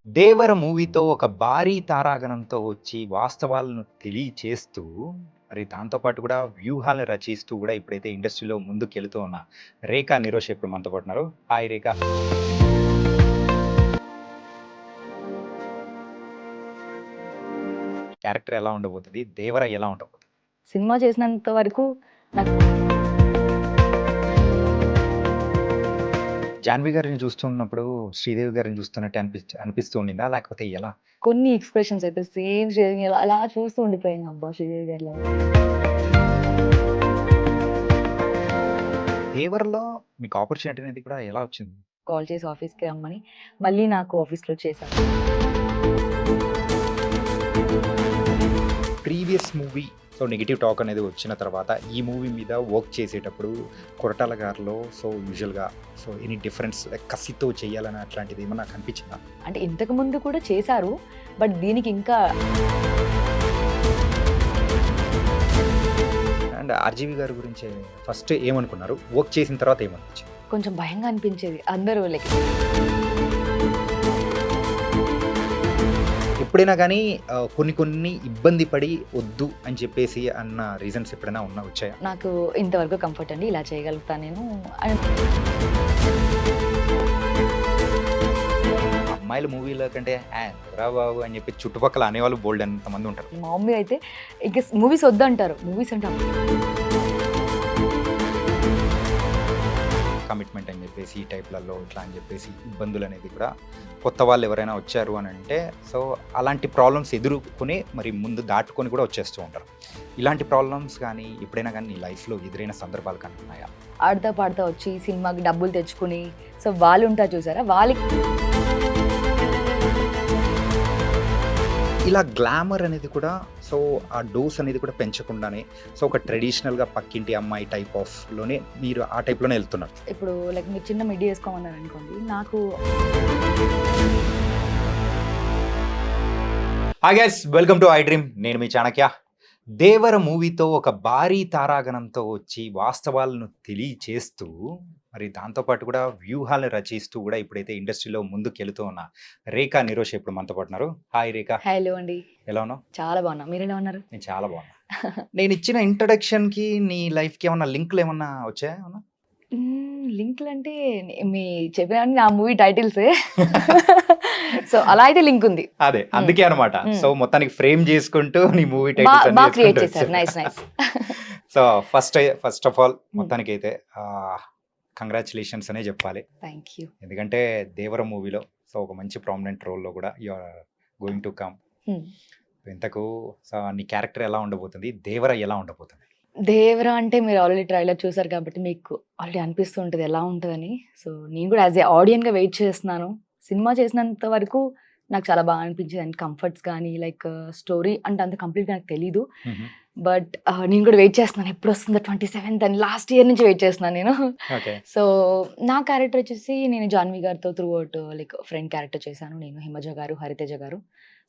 'దేవర' మూవీతో ఒక భారీ తారాగణంతో వచ్చి వాస్తవాలను తెలియచేస్తూ, మరి దాంతో పాటు కూడా వ్యూహాలను రచిస్తూ కూడా ఇప్పుడైతే ఇండస్ట్రీలో ముందుకెళ్తూ ఉన్న 'రేఖా నిరోష్' ఇప్పుడు మనతో పాటు ఉన్నారు. హాయ్ రేఖా. క్యారెక్టర్ ఎలా ఉండబోతది? 'దేవర' ఎలా ఉండబోతది? సినిమా చేసినంత వరకు నాకు 'జాన్వి' గారిని చూస్తున్నప్పుడు 'శ్రీదేవి' గారిని చూస్తున్నట్టే అనిపిస్తూ ఉండిందా? లేకపోతే ఎలా? కొన్ని ఎక్స్‌ప్రెషన్స్ అయితే సేమ్ శ్రీదేవి గారు అలా చూస్తూ ఉండిపోయాను. అబ్బా! శ్రీదేవి గారిలా 'దేవర'లో మీకు ఆపర్చునిటీ అనేది కూడా ఎలా వచ్చింది? కాల్ చేసి ఆఫీస్‌కి రమ్మని మళ్ళీ నాకు ఆఫీస్‌లో చేశారు. Previous movie so negative talk అనేది వచ్చిన తర్వాత ఈ మూవీ మీద వర్క్ చేసేటప్పుడు కొరటాల గారిలో సో యూజువల్గా సో ఎనీ డిఫరెన్స్ కసితో చేయాలని అట్లాంటిది ఏమన్నా కనిపించిందా? అంటే ఇంతకు ముందు కూడా చేశారు. బట్ దీనికి ఇంకా అండ్ ఆర్జీవి గారి గురించి ఫస్ట్ ఏమనుకున్నారు? వర్క్ చేసిన తర్వాత ఏమనిపించింది? కొంచెం భయంగా అనిపించేది. అందరూ లైక్ ఎప్పుడైనా కానీ కొన్ని కొన్ని ఇబ్బంది పడి వద్దు అని చెప్పేసి అన్న రీజన్స్ ఎప్పుడైనా వచ్చాయా? నాకు ఇంతవరకు కంఫర్ట్ అండి. ఇలా చేయగలుగుతా నేను. అండ్ అమ్మాయిల మూవీలో కంటే రా బాబు అని చెప్పి చుట్టుపక్కల అనేవాళ్ళు బోల్డ్ అంతమంది ఉంటారు. మా మమ్మీ అయితే ఇంక మూవీస్ వద్దంటారు. మూవీస్ అంటే కమిట్మెంట్ అని చెప్పేసి ఈ టైప్లలో ఇట్లా అని చెప్పేసి ఇబ్బందులు అనేది కూడా కొత్త వాళ్ళు ఎవరైనా వచ్చారు అని అంటే సో అలాంటి ప్రాబ్లమ్స్ ఎదుర్కొని మరి ముందు దాటుకొని కూడా వచ్చేస్తూ ఉంటారు. ఇలాంటి ప్రాబ్లమ్స్ కానీ ఎప్పుడైనా కానీ నీ లైఫ్లో ఎదురైన సందర్భాలు కానీ ఉన్నాయా? ఆడతా పాడతా వచ్చి సినిమాకి డబ్బులు తెచ్చుకుని సో వాళ్ళు ఉంటారు చూసారా, వాళ్ళకి ఇలా గ్లామర్ అనేది కూడా సో ఆ డోస్ అనేది కూడా పెంచకుండానే సో ఒక ట్రెడిషనల్గా పక్కింటి అమ్మాయి టైప్ ఆఫ్లోనే మీరు ఆ టైప్లోనే వెళ్తున్నారు. ఇప్పుడు లైక్ మీరు చిన్న మిడ్డీ వేసుకోమన్నారు అనుకోండి, నాకు hi guys, welcome to I dream. నేను మీ చాణక్య. 'దేవర' మూవీతో ఒక భారీ తారాగణంతో వచ్చి వాస్తవాలను తెలియచేస్తూ మరి దాంతో పాటు కూడా వ్యూహాలను రచిస్తూ కూడా ఇప్పుడైతే ఇండస్ట్రీలో ముందుకెళ్తూ ఉన్న 'రేఖా నిరోష్' ఇప్పుడు మనతో పాటు ఉన్నారు. హాయ్ రేఖా. హలో అండి. ఎలా ఉన్నావు? చాలా బాగున్నా. మీరు ఎలా ఉన్నారు? నేను చాలా బాగున్నా. నేను ఇచ్చిన ఇంట్రడక్షన్కి నీ లైఫ్కి ఏమన్నా లింక్లు ఏమన్నా వచ్చాయా? లింక్లు అంటే మీ చెప్పిన నా మూవీ టైటిల్సే. సో అలా అయితే లింక్ ఉంది. అదే అందుకే అనమాట. సో మొత్తానికి ఫ్రేమ్ చేసుకుంటూ నీ మూవీ బాగా క్రియేట్ చేశారు. Nice nice. So first of all మొత్తానికి అయితే కంగ్రాచులేషన్స్ అనే చెప్పాలి. Thank you. ఎందుకంటే 'దేవర' మూవీలో సో ఒక మంచి ప్రామినెంట్ రోల్లో కూడా you are going to come. ఇంతకు సో నీ క్యారెక్టర్ ఎలా ఉండబోతుంది? 'దేవర' ఎలా ఉండబోతుంది? దేవరా అంటే మీరు ఆల్రెడీ ట్రైలర్ చూసారు కాబట్టి మీకు ఆల్రెడీ అనిపిస్తుంటుంది ఎలా ఉంటుందని. సో నేను కూడా యాజ్ ఏ ఆడియన్గా వెయిట్ చేస్తున్నాను. సినిమా చేసినంత వరకు నాకు చాలా బాగా అనిపించింది. అండ్ కంఫర్ట్స్ కానీ లైక్ స్టోరీ అంటే అంత కంప్లీట్గా నాకు తెలీదు. బట్ నేను కూడా వెయిట్ చేస్తున్నాను ఎప్పుడు వస్తుందో 27th అని. లాస్ట్ ఇయర్ నుంచి వెయిట్ చేస్తున్నాను నేను. సో నా క్యారెక్టర్ వచ్చేసి నేను జాన్వి గారితో through out like friend character చేశాను. నేను హిమజ గారు, హరితేజ గారు.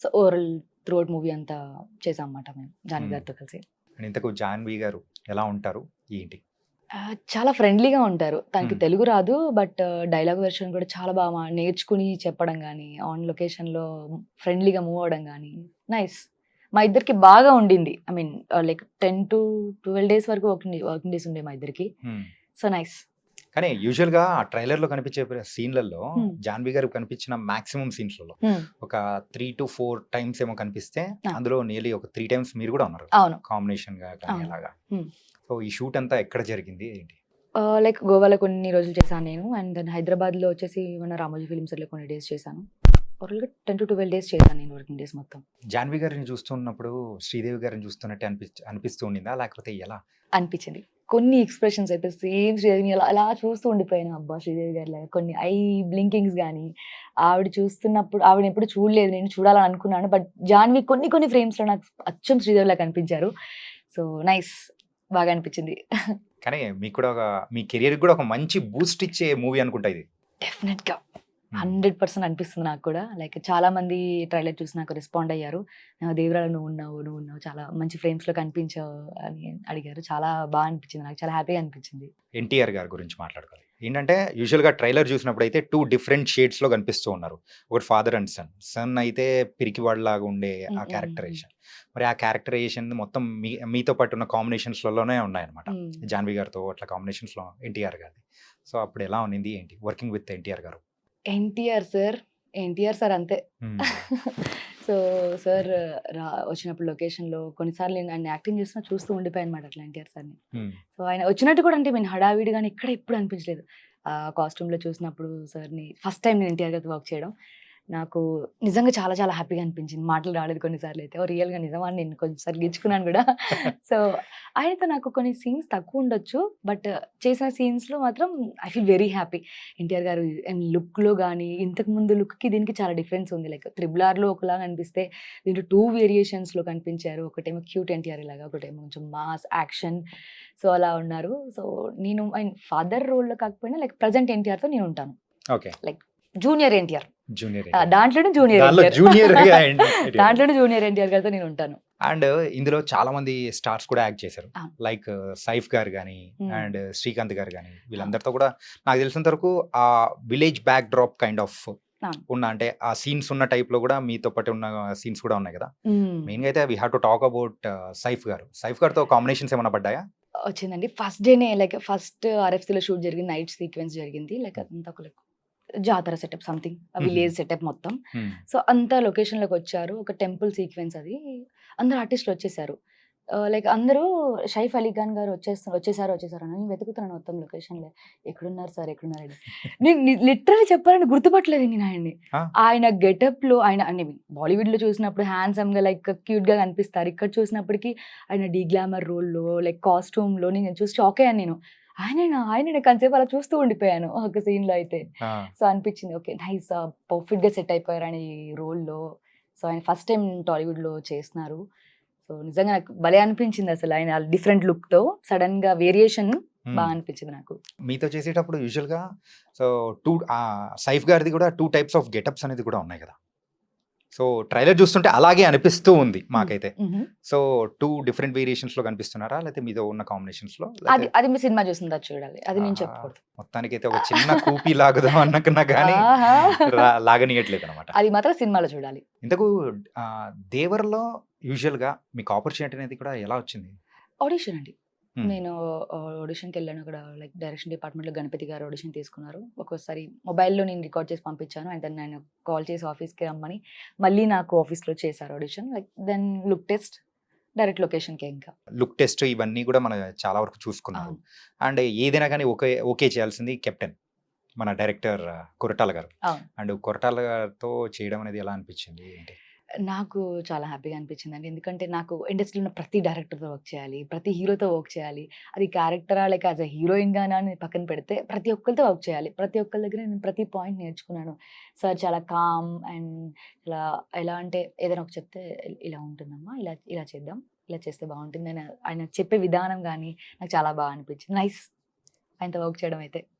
So overall through out movie అంతా చేసాం అన్నమాట మేము జాన్వి గారితో కలిసి. ఇంతకు జాన్వి గారు ఎలా ఉంటారు ఏంటి? చాలా ఫ్రెండ్లీగా ఉంటారు. తనకి తెలుగు రాదు. బట్ డైలాగ్ వెర్షన్ కూడా చాలా బాగా నేర్చుకుని చెప్పడం కానీ, ఆన్ లొకేషన్లో ఫ్రెండ్లీగా మూవ్ అవ్వడం కానీ నైస్. మా ఇద్దరికి బాగా ఉండింది. I mean like 10 to 12 days వరకు వర్కింగ్ డేస్ ఉండే మా ఇద్దరికి. So nice. కానీ యూజువల్గా ఆ ట్రైలర్లో కనిపించే సీన్లలో జాన్వి గారు కనిపించిన మాక్సిమం సీన్స్లలో ఒక 3 to 4 times ఏమో కనిపిస్తే అందులో నియర్లీ ఒక 3 times మీరు కూడా ఉన్నారు. అవును. కాంబినేషన్ గా కానీ అలాగా. సో ఈ షూట్ అంతా ఎక్కడ జరిగింది ఏంటి? లైక్ గోవాలో కొన్ని రోజులు చేశాను నేను. అండ్ దెన్ హైదరాబాద్లో వచ్చేసి మన రామోజీ ఫిల్మ్స్ లో కొన్ని డేస్ చేశాను. ఓవరాల్గా 10 to 12 days చేశాను నేను వర్కింగ్ డేస్ మొత్తం. జాన్వి గారిని చూస్తున్నప్పుడు 'శ్రీదేవి' గారిని చూస్తున్నట్టే అనిపిస్తూ ఉండిందా? లేకపోతే ఎలా అనిపించింది? కొన్ని ఎక్స్‌ప్రెషన్స్ అయితే సేమ్ శ్రీదేవిని అలా చూస్తూ ఉండిపోయాను. అబ్బా! శ్రీదేవి గారిలాగా కొన్ని ఐ బ్లింకింగ్స్ గానీ, ఆవిడ చూస్తున్నప్పుడు ఆవిడని ఎప్పుడు చూడలేదు. నేను చూడాలని అనుకున్నాను. బట్ జాన్వి కొన్ని ఫ్రేమ్స్‌లో నాకు అచ్చం శ్రీదేవిలా కనిపించారు. So nice. బాగా అనిపించింది. కానీ మీకు కూడా మీ కెరియర్‌కి కూడా ఒక మంచి బూస్ట్ ఇచ్చే మూవీ అనుకుంటా ఇది. డెఫినెట్‌గా 100% అనిపిస్తుంది నాకు కూడా. లైక్ చాలా మంది ట్రైలర్ చూసి నాకు రెస్పాండ్ అయ్యారు. దేవరాలో నువ్వు ఉన్నావు చాలా మంచి ఫ్రేమ్స్‌లో కనిపించావు అని అడిగారు. చాలా బాగా అనిపించింది నాకు. చాలా హ్యాపీగా అనిపించింది. ఎన్టీఆర్ గారి గురించి మాట్లాడుకోవాలి. ఏంటంటే యూజువల్‌గా ట్రైలర్ చూసినప్పుడైతే 2 డిఫరెంట్ షేడ్స్‌లో కనిపిస్తూ ఉన్నారు. ఒకటి ఫాదర్ అండ్ సన్. సన్ అయితే పిరికివాడిలాగా ఉండే హ్మ్. ఆ హ్మ్. హ్మ్. క్యారెక్టరైజేషన్. మరి ఆ క్యారెక్టరైజేషన్ మొత్తం మీతో పాటు ఉన్న కాంబినేషన్స్‌లలోనే ఉన్నాయన్నమాట. హ్మ్. జాన్వి గారితో అట్లా కాంబినేషన్స్‌లో ఎన్టీఆర్ గారిది. సో, అప్పుడు ఎలా ఉన్నింది ఏంటి? వర్కింగ్ విత్ ఎన్టీఆర్ గారు. ఎన్టీఆర్ సార్ అంతే. హ్మ్. సో, సార్ వచ్చినప్పుడు లొకేషన్‌లో కొన్నిసార్లు నేను ఆయన యాక్టింగ్ చేస్తున్నా చూస్తూ ఉండిపోయానన్నమాట అట్లా ఎన్టీఆర్ సార్‌ని. హ్మ్. సో, ఆయన వచ్చినట్టు కూడా అంటే నేను హడావిడిగాని ఎక్కడ ఎప్పుడు అనిపించలేదు. కాస్ట్యూమ్‌లో చూసినప్పుడు సార్‌ని ఫస్ట్ టైమ్ నేను ఎన్టీఆర్ గారితో వర్క్ చేయడం. నాకు నిజంగా చాలా చాలా హ్యాపీగా అనిపించింది. మాటలు రాలేదు కొన్ని సార్లయితే. ఓహ్! రియల్‌గా నిజమా అని నేను కొంచెం సార్లు గిచ్చుకున్నాను గూడా. సో, ఆయనతో నాకు కొన్ని సీన్స్ తక్కువుండొచ్చు. బట్ చేసిన సీన్స్‌లో మాత్రం I feel very happy. NTR గారు అండ్ లుక్‌లో గాని, ఇంతకు ముందు లుక్‌కి దీనికి చాలా డిఫరెన్స్ ఉంది. లైక్ 'త్రిబుల్ ఆర్‌లో' ఒకలాగా అనిపిస్తే దీంట్లో 2 వేరియేషన్స్‌లో కనిపించారు. ఒకటేమో క్యూట్ ఎన్టీఆర్ ఇలాగా, ఒకటేమో కొంచెం మాస్ యాక్షన్. సో, అలా ఉన్నారు. సో, నేను ఆయన ఫాదర్ రోల్‌లో కాకపోయినా లైక్ ప్రెజెంట్ ఎన్టీఆర్‌తో నేనుంటాను. Okay. Like junior NTR. Junior NTR. దాంట్లోనే జూనియర్ దానిలో ఎన్టీఆర్. జూనియర్‌గా ఎన్టీఆర్. దాంట్లోనే జూనియర్ ఎన్టీఆర్ గారితో నేనుంటాను. అండ్ ఇందులో చాలా మంది స్టార్స్ కూడా యాక్ట్ చేశారు. ఆ! లైక్ సైఫ్ గారు గాని, హ్మ్. అండ్ శ్రీకాంత్ గారు గాని ఆ! వీళ్ళందరితో కూడా నాకు తెలిసినంత వరకు ఆ village back drop kind of ఆ! ఉన్న అంటే ఆ సీన్స్ ఉన్న టైప్‌లో కూడా మీతో పాటు ఉన్న సీన్స్ కూడా ఉన్నాయి కదా! హ్మ్. మెయిన్‌గా అయితే we have to talk about Saif గారు. సైఫ్ గారితో కాంబినేషన్స్ ఏమైనా పడ్డాయా? వచ్చిందండి. ఫస్ట్ డేనే లైక్ ఫస్ట్ ఆర్ఎఫ్‌సీలో షూట్ జరిగింది. నైట్ సీక్వెన్స్ జరిగింది. లైక్ అదంతా ఒక లైక్ జాతర సెటప్ సంథింగ్. హుహు. విలేజ్ సెటప్ మొత్తం. హ్మ్. సో, అంతా లొకేషన్‌లోకొచ్చారు. ఒక టెంపుల్ సీక్వెన్స్ అది. అందరూ ఆర్టిస్ట్‌లొచ్చేసారు. లైక్ అందరూ సైఫ్ అలీ ఖాన్ గారు వచ్చేసారు అని నేను వెతుకుతున్నాను మొత్తం లొకేషన్‌లో. ఎక్కడున్నారు సార్? ఎక్కడున్నారని. నేను లిటరల్లీ చెప్పాలంటే గుర్తుపట్టలేదు నేను ఆయన్ని. ఆ! ఆయన గెటప్‌లో ఆయన ఐ మీన్ బాలీవుడ్‌లో చూసినప్పుడు హ్యాండ్సమ్‌గా లైక్ క్యూట్‌గా కనిపిస్తారు. ఇక్కడ చూసినప్పటికి ఆయన డీగ్లామర్ రోల్‌లో లైక్ కాస్ట్యూమ్‌లో నేను చూసి షాక్ అయ్యాను నేను. ఆయనేనా కాసేపు అలా చూస్తూ ఉండిపోయాను ఒక సీన్‌లో అయితే. ఆ! సో, అనిపించింది ఓకే. నైస్ పర్ఫెక్ట్‌గా సెట్ అయిపోయారు ఆయన ఈ రోల్‌లో. సో, ఆయన ఫస్ట్ టైమ్ టాలీవుడ్‌లో చేస్తున్నారు. సో, నిజంగా నాకు భలే అనిపించింది అసలు ఆయన డిఫరెంట్ లుక్‌తో సడెన్‌గా వేరియేషన్ హ్మ్. అనిపించింది నాకు. మీతో చేసేటప్పుడు యూజువల్‌గా సో, 'సైఫ్' గారిది కూడా 2 టైప్స్ ఆఫ్ గెటప్స్ అనేది కూడా ఉన్నాయి కదా! సో, ట్రైలర్ చూస్తుంటే అలాగే అనిపిస్తూ ఉంది హ్మ్. మాకైతే. హుహు. సో, 2 డిఫరెంట్ వేరియేషన్స్‌లో కనిపిస్తున్నారా? లేతే మీతో ఉన్న కాంబినేషన్స్‌లో? అది లేతే అది మీ సినిమా చూసిన తర్వాత చూడాలి. అది నేను ఆహా! చెప్పకూడదు. మొత్తానికైతే ఒక చిన్న కూపీ లాగుదాం అనుకున్నా గానీ ఆహా! లాగనీయట్లేదనమాట. అది మాత్రం సినిమాలో చూడాలి. ఇంతకు 'దేవర'లో యూజువల్‌గా మీకు ఆపర్చునిటీ అనేది కూడా ఎలా వచ్చింది? ఆడిషన్ అండి. హ్మ్. నేను ఆడిషన్‌కెళ్ళాను. అక్కడ లైక్ డైరెక్షన్ డిపార్ట్మెంట్‌లో గణపతి గారు ఆడిషన్ తీసుకున్నారు. ఒక్కోసారి మొబైల్‌లో నేను రికార్డ్ చేసి పంపించాను. అండ్ దెన్ ఆయన కాల్ చేసి ఆఫీస్‌కి రమ్మని మళ్ళీ నాకు ఆఫీస్‌లో చేశారు audition. Like then look test direct లొకేషన్‌కే ఇంకా. లుక్ టెస్ట్ ఇవన్నీ కూడా మనం చాలా వరకు చూసుకున్నారు. అవును. అండ్ ఏదైనా గానీ ఓకే చేయాల్సింది కెప్టెన్. మన డైరెక్టర్ కొరటాల గారు. అవును. అండ్ కొరటాల గారితో చేయడం అనేది ఎలా అనిపించింది? ఏంటి? నాకు చాలా హ్యాపీగా అనిపించిందండి. ఎందుకంటే నాకు ఇండస్ట్రీలో ఉన్న ప్రతి డైరెక్టర్‌తో వర్క్ చేయాలి. ప్రతి హీరోతో వర్క్ చేయాలి. అది క్యారెక్టరా లేక యాస్ ఎ హీరోయిన్‌గానా అని పక్కన పెడితే ప్రతి ఒక్కళ్ళతో వర్క్ చేయాలి. ప్రతి ఒక్కళ్ళ దగ్గర నేను ప్రతి పాయింట్ నేర్చుకున్నాను. సార్ చాలా కామ్ అండ్ ఇలా ఎలా అంటే ఏదైనా ఒకటి చెప్తే ఇలా ఉంటుందమ్మా. ఇలా ఇలా చేద్దాం. ఇలా చేస్తే బావుంటుంది అని ఆయన చెప్పే విధానం గాని నాకు చాలా బాగా అనిపించింది. నైస్ ఆయనతో వర్క్ చేయడం అయితే.